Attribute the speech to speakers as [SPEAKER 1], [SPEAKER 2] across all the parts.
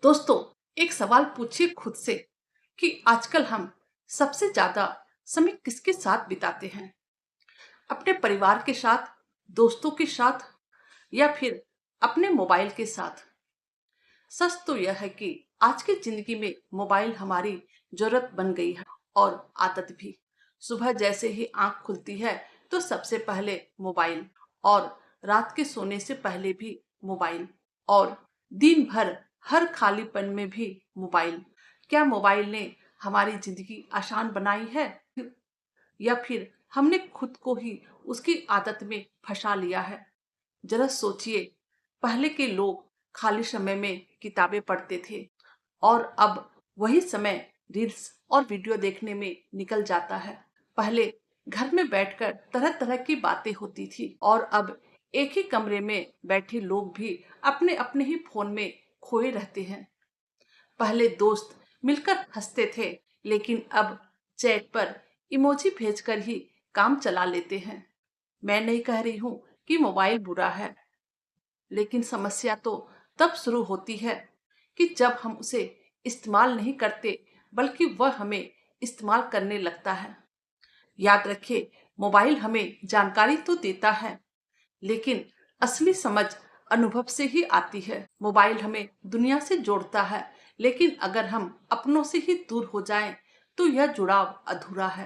[SPEAKER 1] दोस्तों, एक सवाल पूछिए खुद से कि आजकल हम सबसे ज्यादा समय किसके साथ बिताते हैं? अपने परिवार के साथ, दोस्तों के साथ या फिर अपने मोबाइल के साथ? सच तो यह है कि आज की जिंदगी में मोबाइल हमारी जरूरत बन गई है और आदत भी। सुबह जैसे ही आंख खुलती है तो सबसे पहले मोबाइल, और रात के सोने से पहले भी मोबाइल, और दिन भर हर खालीपन में भी मोबाइल। क्या मोबाइल ने हमारी जिंदगी आसान बनाई है या फिर हमने खुद को ही उसकी आदत में फंसा लिया है? जरा सोचिए, पहले के लोग खाली समय में किताबें पढ़ते थे और अब वही समय रील्स और वीडियो देखने में निकल जाता है। पहले घर में बैठकर तरह तरह की बातें होती थी और अब एक ही कमरे में बैठे लोग भी अपने अपने ही फोन में खोए रहते हैं। पहले दोस्त मिलकर हंसते थे, लेकिन अब चैट पर इमोजी भेजकर ही काम चला लेते हैं। मैं नहीं कह रही हूँ कि मोबाइल बुरा है, लेकिन समस्या तो तब शुरू होती है कि जब हम उसे इस्तेमाल नहीं करते, बल्कि वह हमें इस्तेमाल करने लगता है। याद रखिए, मोबाइल हमें जानकारी तो देता है, लेकिन असली समझ अनुभव से ही आती है। मोबाइल हमें दुनिया से जोड़ता है, लेकिन अगर हम अपनों से ही दूर हो जाएं, तो यह जुड़ाव अधूरा है।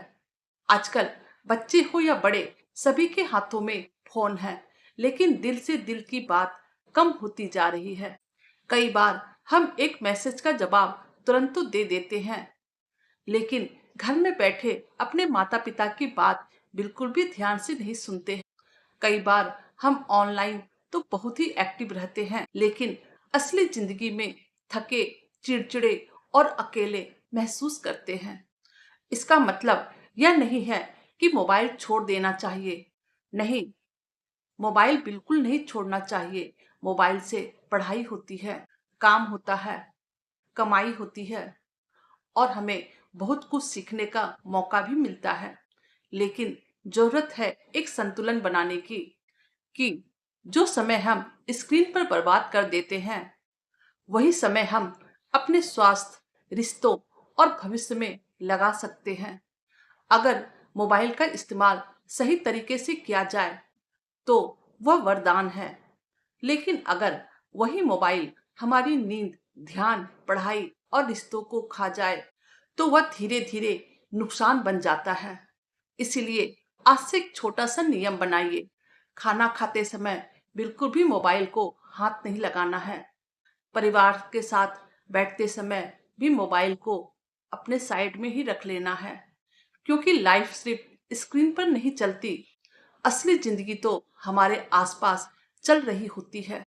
[SPEAKER 1] आजकल बच्चे हो या बड़े, सभी के हाथों में फोन है, लेकिन दिल से दिल की बात कम होती जा रही है। कई बार हम एक मैसेज का जवाब तुरंत तो दे देते हैं, लेकिन घर में बैठे अपने माता पिता की बात बिल्कुल भी ध्यान से नहीं सुनते हैं। कई बार हम ऑनलाइन तो बहुत ही एक्टिव रहते हैं, लेकिन असली जिंदगी में थके, चिड़चिड़े और अकेले महसूस करते हैं। इसका मतलब यह नहीं है कि मोबाइल छोड़ देना चाहिए। नहीं, मोबाइल बिल्कुल नहीं छोड़ना चाहिए। मोबाइल से पढ़ाई होती है, काम होता है, कमाई होती है और हमें बहुत कुछ सीखने का मौका भी मिलता है। लेकिन जरूरत है एक संतुलन बनाने की, कि जो समय हम स्क्रीन पर बर्बाद कर देते हैं, वही समय हम अपने स्वास्थ्य, रिश्तों और भविष्य में लगा सकते हैं। अगर मोबाइल का इस्तेमाल सही तरीके से किया जाए तो वह वरदान है, लेकिन अगर वही मोबाइल हमारी नींद, ध्यान, पढ़ाई और रिश्तों को खा जाए तो वह धीरे धीरे नुकसान बन जाता है। इसीलिए आज से एक छोटा सा नियम बनाइए। खाना खाते समय बिल्कुल भी मोबाइल को हाथ नहीं लगाना है। परिवार के साथ बैठते समय भी मोबाइल को अपने साइड में ही रख लेना है, क्योंकि लाइफ सिर्फ स्क्रीन पर नहीं चलती। असली जिंदगी तो हमारे आसपास चल रही होती है।